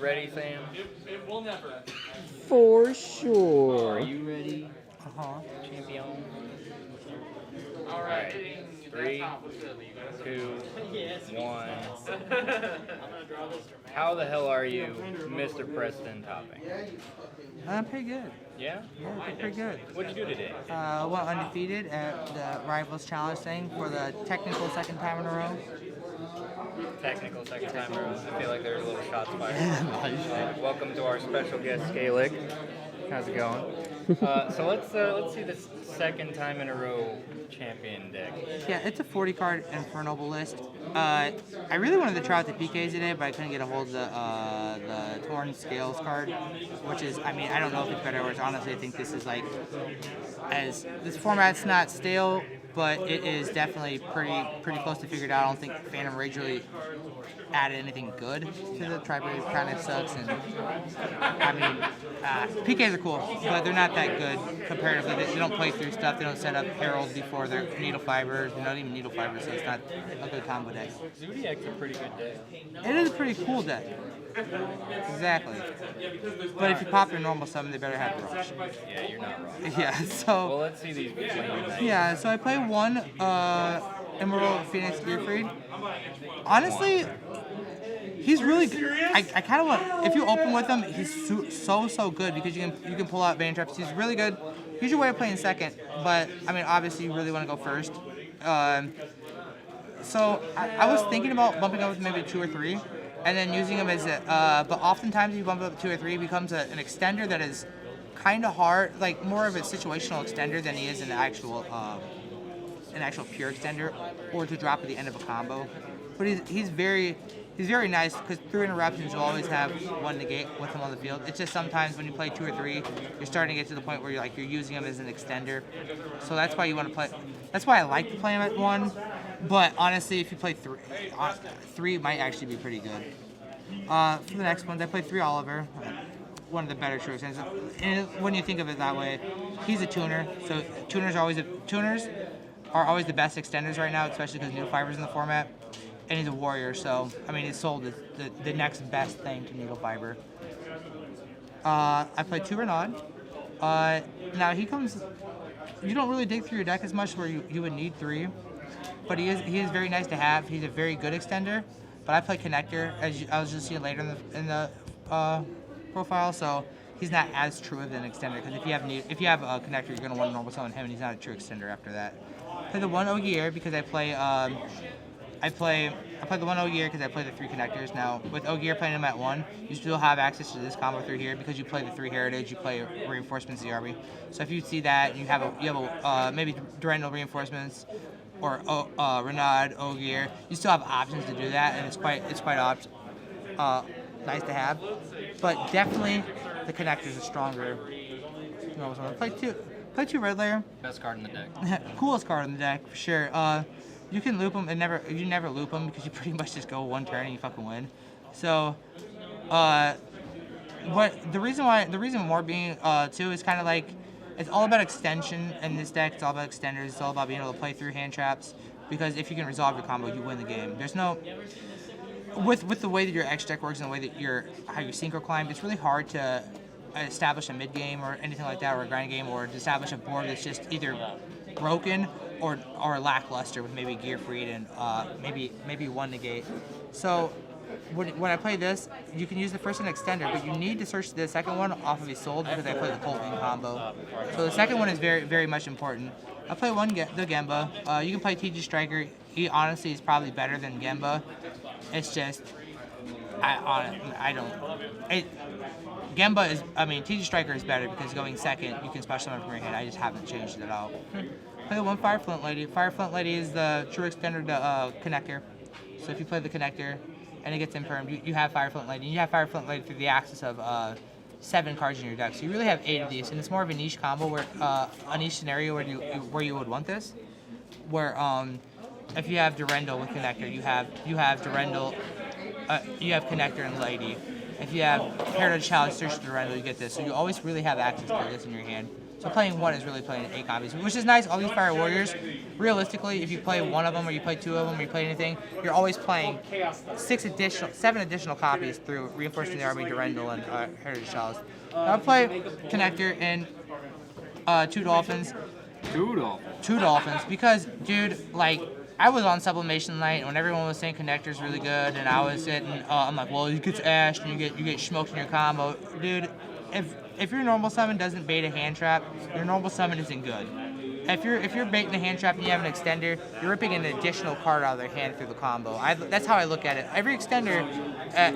ready, Sam? It will never. For sure. Are you ready, champion? All right. 3, 2, 1. How the hell are you, Mr. Preston Topping? I'm pretty good. Yeah? Yeah, pretty good. What'd you do today? Went undefeated at the Rivals Challenge thing for the technical second time in a row. Technical second time in a row. I feel like there's a little shots fired. Welcome to our special guest, Scalik. How's it going? So let's see this second time in a row champion deck. Yeah, it's a 40 card Infernobble list. I really wanted to try out the PKs today, but I couldn't get a hold of the Torn Scales card, which is, I mean, I don't know if it's better or worse. Honestly, I think this is like, this format's not stale, but it is definitely pretty close to figured out. I don't think Phantom Rage really added anything good to the Tri-Brave. Kind of sucks, and I mean, PKs are cool, but they're not that good comparatively. They don't play through stuff. They don't set up Herald before their Needle Fibers. They're not even Needle Fibers, so it's not a good combo deck. Zodiac's a pretty good deck. It is a pretty cool deck. Exactly. But if you pop your normal summon, they better have Rush. Yeah, you're not wrong. Yeah, so... Well, let's see these videos. Yeah, so I play one Emerald Phoenix Gearfried. Honestly, he's really good. I kind of want, if you open with him, he's so good because you can pull out Bane Traps. He's really good. He's your way of playing second, but I mean, obviously you really want to go first. So I was thinking about bumping up with maybe 2 or 3, and then using him as a, but oftentimes if you bump up 2 or 3, he becomes an extender that is kind of hard, like more of a situational extender than he is an actual pure extender, or to drop at the end of a combo. But he's very nice because through interruptions you'll always have one negate with him on the field. It's just sometimes when you play 2 or 3, you're starting to get to the point where you're using him as an extender. So that's why you want to play. That's why I like to play him at 1. But honestly, if you play 3, 3 might actually be pretty good. For the next ones, I played 3 Oliver. One of the better true extenders. And when you think of it that way, he's a tuner. So tuners are always the best extenders right now, especially because Needle Fiber's in the format. And he's a warrior, so I mean, his soul is the next best thing to Needle Fiber. I played 2 Renaud. Now he comes. You don't really dig through your deck as much where you would need 3, but he is very nice to have. He's a very good extender. But I play Connector, as I was just seeing later in the profile, so he's not as true of an extender. Because if you have a Connector, you're gonna want to normal summon him, and he's not a true extender after that. I play the 1 Ogier because I play the 1 Ogier because I play the 3 connectors. Now, with Ogier playing him at 1, you still have access to this combo through here because you play the 3 Heritage, you play Reinforcements ZRB. So if you see that, you have maybe Durandal Reinforcements or Renaud, Ogier, you still have options to do that, and it's quite nice to have. But definitely, the connectors are stronger. Play 2 Red Layer. Best card in the deck. Coolest card in the deck for sure. You can loop them and you never loop them because you pretty much just go 1 turn and you fucking win. So, the reason more being too is kind of like it's all about extension in this deck. It's all about extenders. It's all about being able to play through hand traps because if you can resolve your combo, you win the game. There's no with the way that your X deck works and the way that how you synchro climb. It's really hard to establish a mid game or anything like that, or a grind game, or to establish a board that's just either broken or lackluster with maybe Gearfried and maybe 1 negate. So when I play this, you can use the first one extender, but you need to search the second one off of his soul because I play the Colt in combo. So the second one is very much important. I play the Gemba. You can play TG Striker. He honestly is probably better than Gemba. It's just Gemba is, TG Striker is better because going second, you can special summon from your hand. I just haven't changed it at all. Play the 1 Fire Flint Lady. Fire Flint Lady is the true extender to Connector. So if you play the Connector and it gets impermed, you have Fire Flint Lady. You have Fire Flint Lady through the axis of 7 cards in your deck. So you really have 8 of these, and it's more of a niche combo where a niche scenario where you would want this. Where if you have Durandal with Connector, you have Durandal, you have Connector and Lady. If you have Heritage Challenge, search Durandal, you get this. So you always really have access to this in your hand. So playing one is really playing 8 copies, which is nice. All these Fire Warriors, realistically, if you play one of them or you play 2 of them or you play anything, you're always playing 7 additional copies through Reinforcing the Army, Durendal, and Heritage Chalice. I'll play Connector and 2 Dolphins. 2 Dolphins. 2 Dolphins because, dude, like, I was on Sublimation Night when everyone was saying Connector's really good, and I was sitting, I'm like, well, you get ashed and you get smoked in your combo. Dude, if your normal summon doesn't bait a hand trap, your normal summon isn't good. If you're baiting a hand trap and you have an extender, you're ripping an additional card out of their hand through the combo. That's how I look at it. Every extender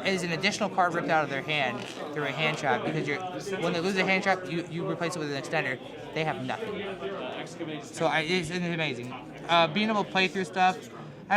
is an additional card ripped out of their hand through a hand trap because when they lose a hand trap, you replace it with an extender. They have nothing. So it's amazing. Being able to play through stuff,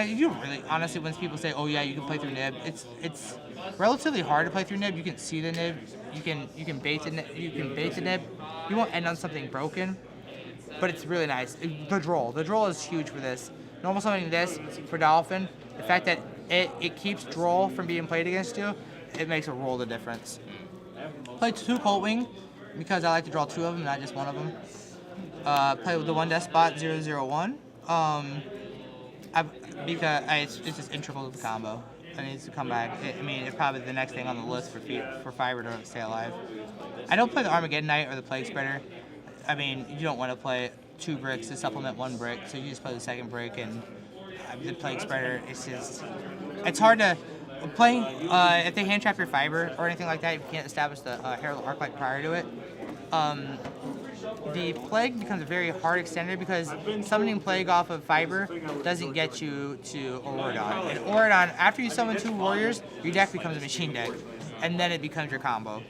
you really, honestly, when people say, oh yeah, you can play through nib, it's relatively hard to play through nib. You can see the nib, you can bait the nib, you won't end on something broken, but it's really nice. The droll is huge for this. Normal summoning this for Dolphin, the fact that it keeps droll from being played against you, it makes a world of difference. Play 2 Colt Wing because I like to draw 2 of them, not just 1 of them. Play with the 1 Despot 001. Because it's just integral to the combo. It needs to come back. It's probably the next thing on the list for Fiber to stay alive. I don't play the Armageddon Knight or the Plague Spreader. You don't want to play 2 bricks to supplement 1 brick, so you just play the 2nd brick, and the Plague Spreader, it's hard to... Playing, if they hand trap your Fiber or anything like that, you can't establish the Herald Arclight prior to it. The Plague becomes a very hard extender because summoning Plague off of Fiber doesn't get you to Auradon. And Auradon, after you summon 2 Warriors, your deck becomes a machine deck, and then it becomes your combo.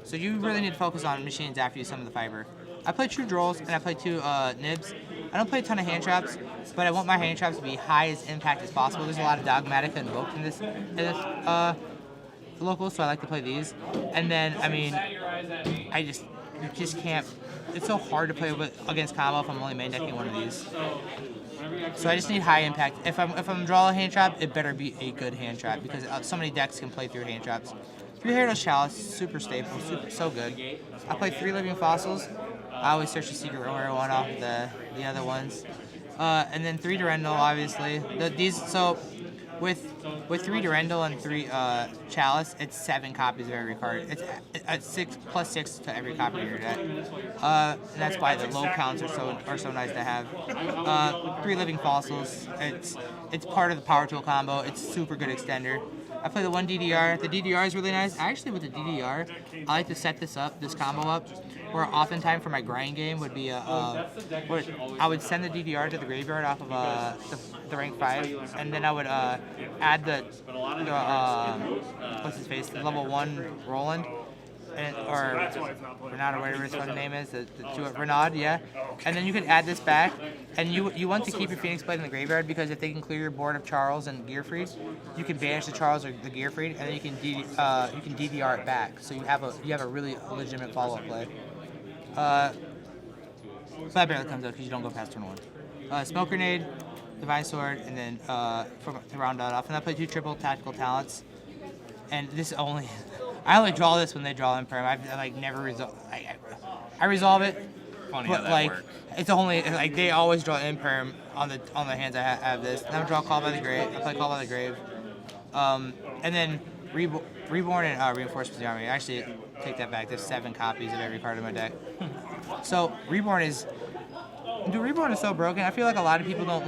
So you really need to focus on machines after you summon the Fiber. I play 2 Drolls and I play 2 Nibs. I don't play a ton of hand traps, but I want my hand traps to be high as impact as possible. There's a lot of Dogmatic invoked in this local, so I like to play these. And then, you just can't. It's so hard to play against combo if I'm only main decking one of these. So I just need high impact. If I'm drawing a hand trap, it better be a good hand trap because so many decks can play through hand traps. 3 Heritage Chalice, super staple, so good. I play 3 Living Fossils. I always search the secret rare one off the other ones. And then 3 Durendal, obviously. With 3 Durendal and 3 Chalice, it's 7 copies of every card. It's 6 plus 6 to every copy of your deck. And that's why the low counts are so nice to have. 3 Living Fossils. It's part of the Power Tool combo. It's super good extender. I play the 1 DDR. The DDR is really nice. Actually, with the DDR, I like to set this combo up, where oftentimes for my grind game would be I would send the DDR to the graveyard off of the rank 5, and then I would add the what's his face, the level 1 Roland, or Renaud, or whatever his fucking name is, Renaud, yeah. And then you could add this back, and you want to keep your Phoenix Blade in the graveyard because if they can clear your board of Charles and Gearfried, you can banish the Charles or the Gearfried, and then you can DDR it back, so you have a really legitimate follow-up play. That barely comes out because you don't go past turn 1. Smoke Grenade, Divine Sword, and then to round that off, and I play 2 triple Tactical Talents, and this only. I only draw this when they draw Imperm. I never resolve. I resolve it, Funny but how that works. it's only they always draw Imperm on the hands I have this. Then I draw Call by the Grave. I play Call by the Grave, and then Reborn and Reinforcements of the Army. Actually, take that back. There's 7 copies of every card in my deck. So Reborn is so broken. I feel like a lot of people don't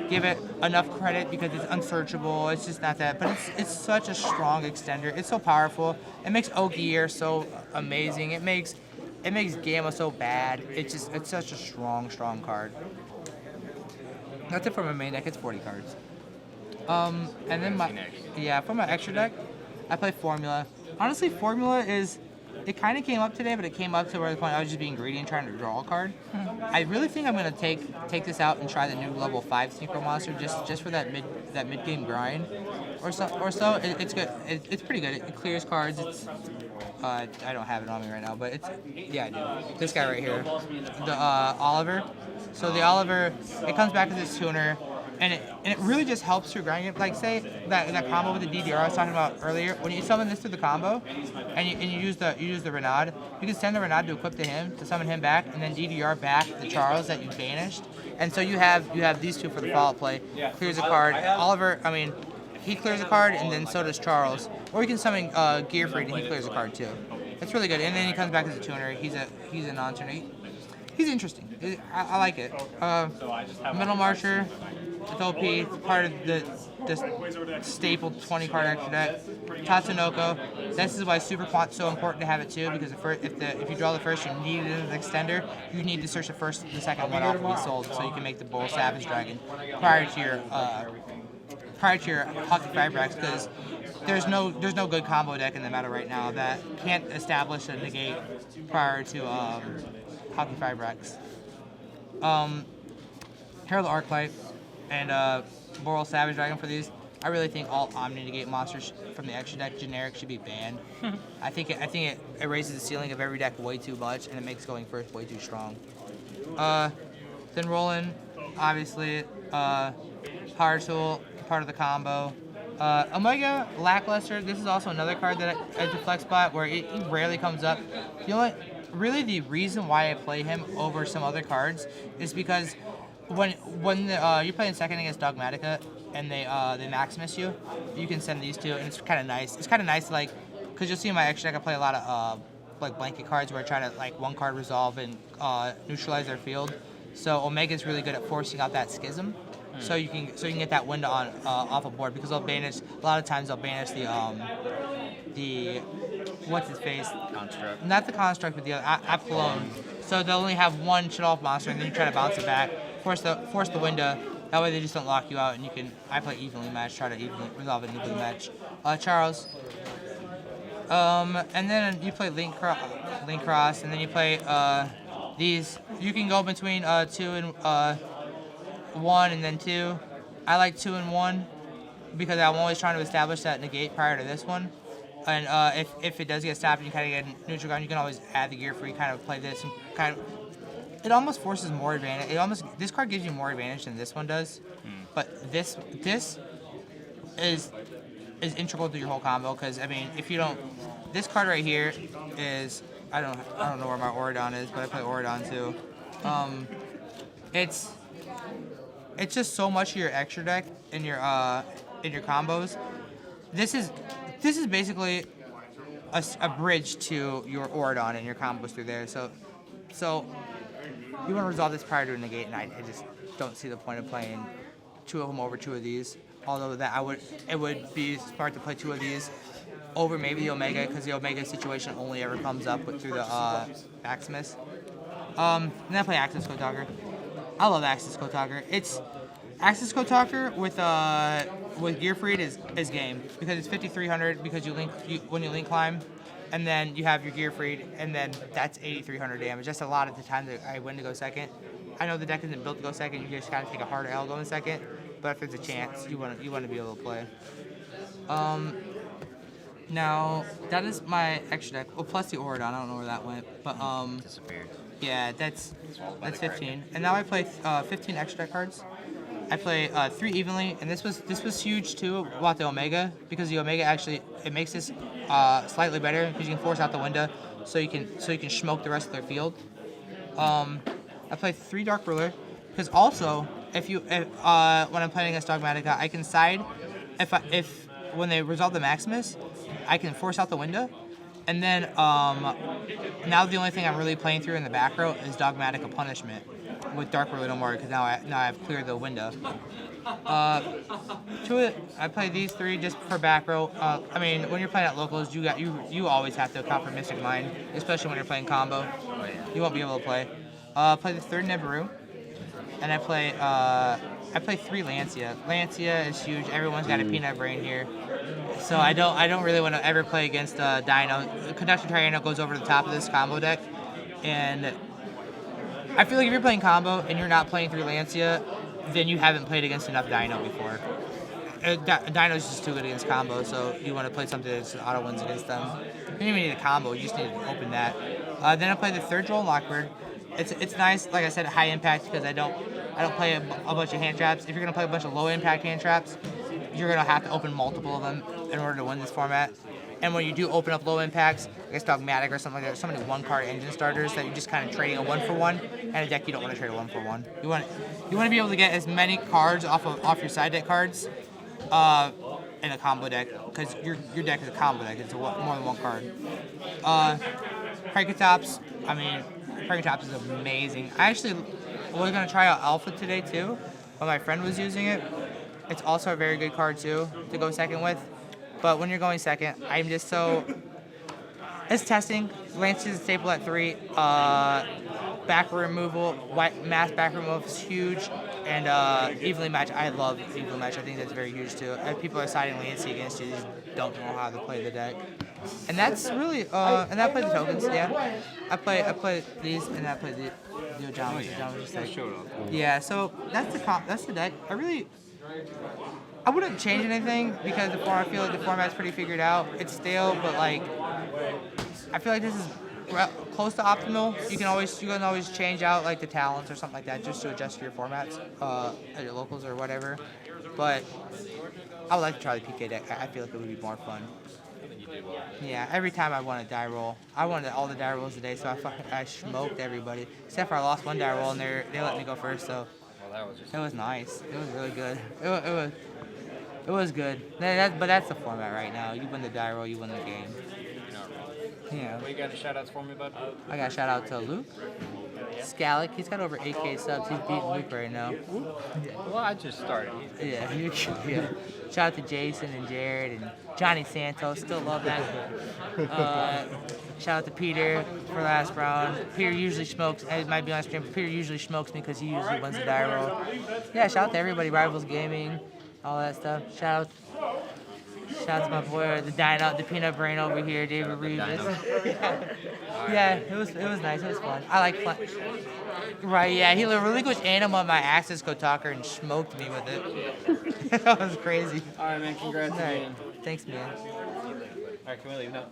give it enough credit because it's unsearchable. It's just not that, but it's such a strong extender. It's so powerful. It makes Ogier so amazing. It makes Gamma so bad. It's such a strong card. That's it for my main deck. It's 40 cards. And then for my extra deck, I play Formula. Honestly, Formula it kind of came up today, but it came up to where the point I was just being greedy and trying to draw a card. I really think I'm gonna take this out and try the new level 5 Synchro Monster just for that mid game grind, or so. It's good. It's pretty good. It clears cards. I don't have it on me right now, but I do. This guy right here, the Oliver. So the Oliver, it comes back with this tuner. and it really just helps your grind game. Like say that combo with the DDR I was talking about earlier. When you summon this through the combo, and you use the Renaud, you can send the Renaud to equip to him to summon him back, and then DDR back the Charles that you banished. And so you have these two for the follow-up play. Clears a card. Oliver, I mean, he clears a card, and then so does Charles. Or you can summon Gearfried, and he clears a card too. It's really good. And then he comes back as a tuner. He's a non-tuner. He's interesting. I like it. Middle Marcher, it's OP. It's part of the staple 20 card extra deck. Tatsunoko. This is why Super Quant's so important to have it too, because if you draw the first, you need it as an extender. You need to search the second one off to be sold, so you can make the Bull Savage Dragon prior to your Hockey Fibrax, because there's no good combo deck in the meta right now that can't establish a negate prior to Hockey Fibrax. Herald Arclight and Boral Savage Dragon for these. I really think all Omni negate monsters from the extra deck generic should be banned. I think it raises the ceiling of every deck way too much, and it makes going first way too strong. Then Roland, obviously, Power Tool, part of the combo. Omega Lackluster, this is also another card that I flex spot where he rarely comes up. Really the reason why I play him over some other cards is because when you're playing second against Dogmatica and they Maximus you can send these two, and it's kind of nice. It's kind of nice, like, because you'll see in my extra deck I play a lot of like blanket cards where I try to like one card resolve and neutralize their field. So Omega's really good at forcing out that schism. So you can get that window on off a board, because they'll banish a lot of times. They'll banish the what's his face construct, not the construct, but the other Apollon. So they'll only have one shut off monster, and then you try to bounce it back, force the window. That way they just don't lock you out, and you can. I play evenly match, try to evenly resolve an evenly match. Charles. And then you play Link Cross, and then you play these. You can go between 2 and 1 and then 2. I like 2 and 1 because I'm always trying to establish that negate prior to this one. And if it does get stopped and you kind of get a neutral ground, you can always add the gear free, kind of play this and kind of. It almost forces more advantage. This card gives you more advantage than this one does. But this is integral to your whole combo, because I mean, if you don't, this card right here is I don't know where my Auradon is, but I play Auradon too. It's just so much of your extra deck in your combos. This is basically a bridge to your Auradon and your combos through there. So you want to resolve this prior to a negate, and I just don't see the point of playing 2 of them over 2 of these. Although it would be smart to play 2 of these over maybe the Omega, because the Omega situation only ever comes up through the Maximus. And then I play Axis Code Talker. I love Axis Code Talker. It's Axis Code Talker with Gearfried is game, because it's 5300 because when you link climb, and then you have your Gearfried, and then that's 8300 damage. That's a lot at the time that I win to go second. I know the deck isn't built to go second. You just gotta take a harder L going second. But if there's a chance, you want to be able to play. Now that is my extra deck. Well, plus the Auradon. I don't know where that went, but Disappeared. yeah, that's 15. And now I play 15 extra deck cards. I play 3 evenly, and this was huge too about the Omega, because the Omega actually it makes this slightly better, because you can force out the window, so you can smoke the rest of their field. I play 3 Dark Ruler, because also if when I'm playing against Dogmatica, I can side if when they resolve the Maximus, I can force out the window, and then now the only thing I'm really playing through in the back row is Dogmatica Punishment with Dark Ruler no more, because now I've cleared the window. I play these 3 just for back row. I mean, when you're playing at locals, you always have to account for Mystic Mind, especially when you're playing combo. You won't be able to play. Play the 3rd Nibiru, and I play 3 Lancia. Lancia is huge. Everyone's got a peanut brain here, so I don't really want to ever play against Dino. Conductor Tyranno goes over the top of this combo deck, and I feel like if you're playing combo and you're not playing 3 Lancia, then you haven't played against enough Dino before. Dino's just too good against combo, so you want to play something that auto wins against them. You don't even need a combo, you just need to open that. Then I play the 3rd Droll Lockbird. It's nice, like I said, high impact, because I don't I don't play a bunch of hand traps. If you're gonna play a bunch of low impact hand traps, you're gonna have to open multiple of them in order to win this format. And when you do open up low impacts, I guess Dogmatic or something like that, there's so many one-card engine starters that you're just kind of trading a 1-for-1, and a deck you don't want to trade a 1-for-1. You want to be able to get as many cards off your side deck cards in a combo deck, because your deck is a combo deck. It's more than one card. Triceratops, I mean, Triceratops is amazing. I actually was gonna try out Alpha today too, but my friend was using it. It's also a very good card too to go second with. But when you're going second, I'm just so... It's testing. Lance is a staple at 3. Back removal, mass back removal is huge. And evenly match, I love evenly match. I think that's very huge too. People are siding Lancey against you, they just don't know how to play the deck. And that's really, and I play the tokens, yeah. I play these, and I play the John was just like, yeah, so that's the deck. I wouldn't change anything because I feel like the format's pretty figured out. It's stale, but like I feel like this is close to optimal. You can always change out like the talents or something like that just to adjust your formats at your locals or whatever. But I would like to try the PK deck. I feel like it would be more fun. Yeah, every time I won a die roll, I won all the die rolls today, so I smoked everybody except for I lost one die roll and they let me go first. So it was nice. It was really good. It was good. But that's the format right now. You win the die roll, you win the game. Yeah. Well, you got any shout-outs for me, bud? I got a shout out to Luke. Scalik, he's got over 8K subs. He's beating Luke right now. Well, I just started. Yeah, yeah. Shout out to Jason and Jared and Johnny Santos. Still love that. Shout out to Peter for last round. Peter usually smokes. It might be on stream, but Peter usually smokes me because he usually wins the die roll. Yeah, shout out to everybody. Rivals Gaming, all that stuff. Shout out to my boy, the peanut brain over here, David Reeves. Yeah, it was nice. It was fun. I like playing. Right, yeah, he relinquished Animal on my access code talker and smoked me with it. That was crazy. All right, man. Congrats again. Thanks, man. All right, can we leave now?